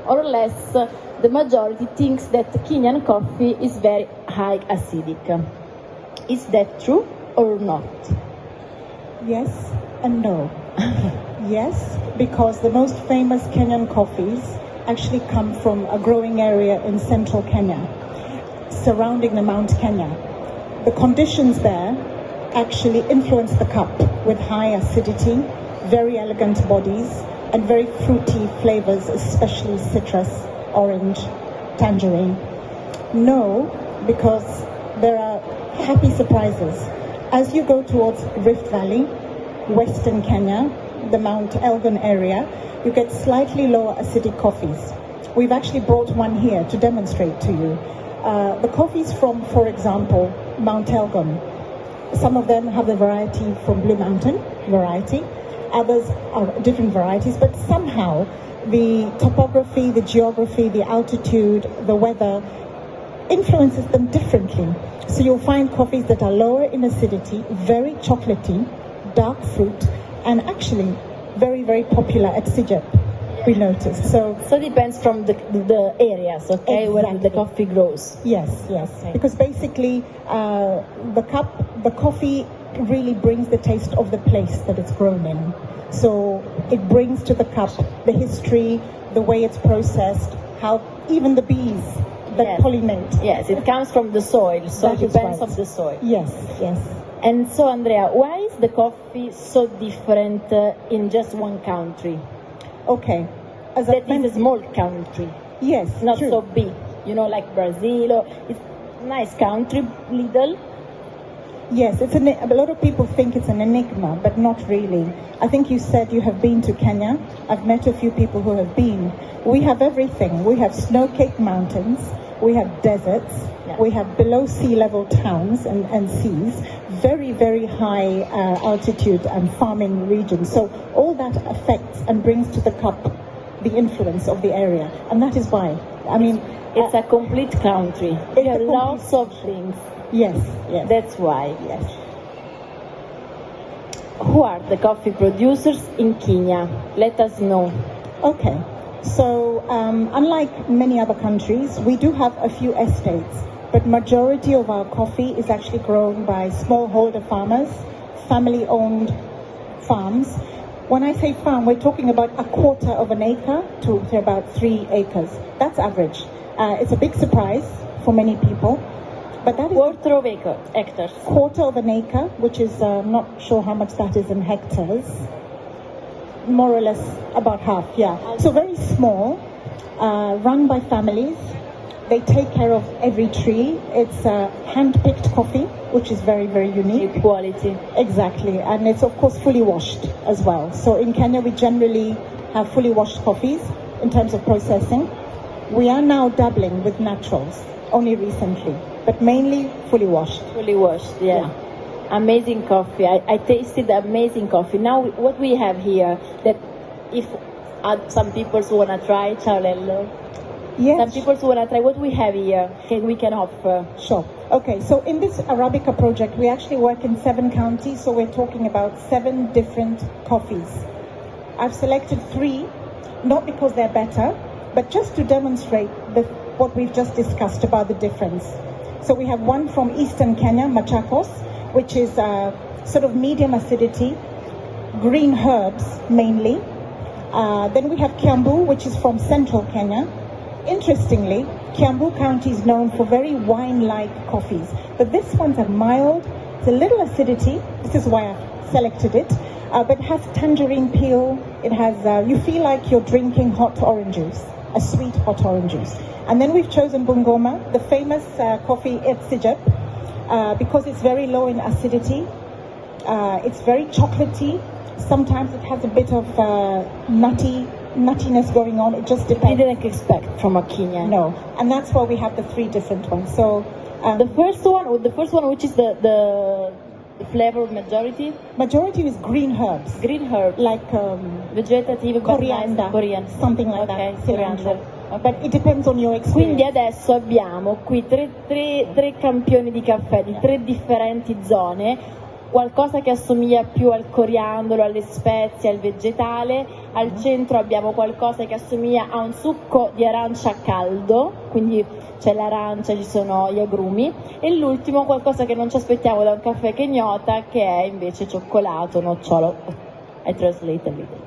or less, the majority thinks that Kenyan coffee is very high acidic. Is that true or not? Yes and no. Yes, because the most famous Kenyan coffees actually come from a growing area in central Kenya, surrounding the Mount Kenya. The conditions there actually influence the cup with high acidity, very elegant bodies, and very fruity flavors, especially citrus, orange, tangerine. No, because there are happy surprises. As you go towards Rift Valley, Western Kenya, the Mount Elgon area, you get slightly lower acidic coffees. We've actually brought one here to demonstrate to you. The coffees from, for example, Mount Elgon. Some of them have the variety from Blue Mountain variety. Others are different varieties, but somehow the topography, the geography, the altitude, the weather influences them differently. So you'll find coffees that are lower in acidity, very chocolatey, dark fruit, and actually very, very popular at Sigep, we noticed. So it depends from the areas, okay, exactly. where the coffee grows. Yes, yes. Okay. Because basically the coffee really brings the taste of the place that it's grown in. So it brings to the cup the history, the way it's processed, how even the bees that pollinate. Yes, it comes from the soil, so it depends on the soil. Yes, yes. And so, Andrea, why is the coffee so different in just one country? Okay. That is a small country. Yes, not true. so big. You know, like Brazil, or it's a nice country, little. Yes, a lot of people think it's an enigma, but not really. I think you said you have been to Kenya. I've met a few people who have been. We have everything. We have snow-capped mountains. We have deserts. Yeah. We have below sea level towns and seas. Very, very high altitude and farming regions. So all that affects and brings to the cup the influence of the area. And that is why. I mean, it's a complete country. You have lots of things. Yes, yes. That's why. Yes. Who are the coffee producers in Kenya? Let us know. Okay. So, unlike many other countries, we do have a few estates, but majority of our coffee is actually grown by smallholder farmers, family-owned farms. When I say farm, we're talking about a quarter of an acre to about 3 acres. That's average. It's a big surprise for many people. But that is quarter of hectares. Quarter of an acre, which is not sure how much that is in hectares. More or less about half, yeah. So very small, run by families. They take care of every tree. It's hand-picked coffee, which is very, very unique. Good quality. Exactly, and it's of course fully washed as well. So in Kenya, we generally have fully washed coffees in terms of processing. We are now dabbling with naturals, only recently, but mainly fully washed. Fully washed, yeah. Amazing coffee. I tasted amazing coffee. Now what we have here, that if some people want to try, ciao Lello. Yes. Some people want to try what we have here, we can offer. Sure. Okay, so in this Arabica project, we actually work in 7 counties, so we're talking about 7 different coffees. I've selected 3, not because they're better, but just to demonstrate what we've just discussed about the difference. So we have one from Eastern Kenya, Machakos, which is sort of medium acidity, green herbs mainly. Then we have Kiambu, which is from Central Kenya. Interestingly, Kiambu County is known for very wine-like coffees, but this one's a mild, it's a little acidity. This is why I've selected it. But it has tangerine peel. It has, you feel like you're drinking hot orange juice, a sweet hot orange juice. And then we've chosen Bungoma, the famous coffee at Sigep, because it's very low in acidity. It's very chocolatey. Sometimes it has a bit of nuttiness going on. It just depends. You didn't expect from a Kenyan. No, and that's why we have the 3 different ones. So the first one, which is the flavor majority? Majority is green herbs. Green herbs. Like vegetative, coriander, something like that. Cilantro. But it depends on your experience. Quindi adesso abbiamo qui tre campioni di caffè di 3 differenti zone. qualcosa che assomiglia più al coriandolo, alle spezie, al vegetale. Al centro abbiamo qualcosa che assomiglia a un succo di arancia caldo, quindi c'è l'arancia, ci sono gli agrumi, e l'ultimo qualcosa che non ci aspettiamo da un caffè kenyota, che è invece cioccolato, nocciolo. I translate a little.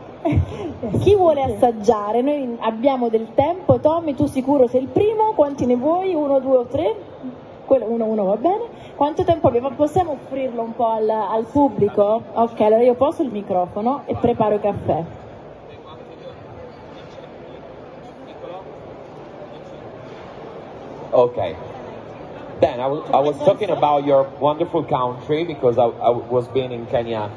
Chi vuole assaggiare? Noi abbiamo del tempo. Tommy, tu sicuro sei il primo? Quanti ne vuoi? 1, 2 o 3? Uno va bene. Quanto tempo abbiamo? Possiamo offrirlo un po' al pubblico? Ok, allora io poso il microfono e preparo il caffè. Okay. Dan, I was talking about your wonderful country because I was been in Kenya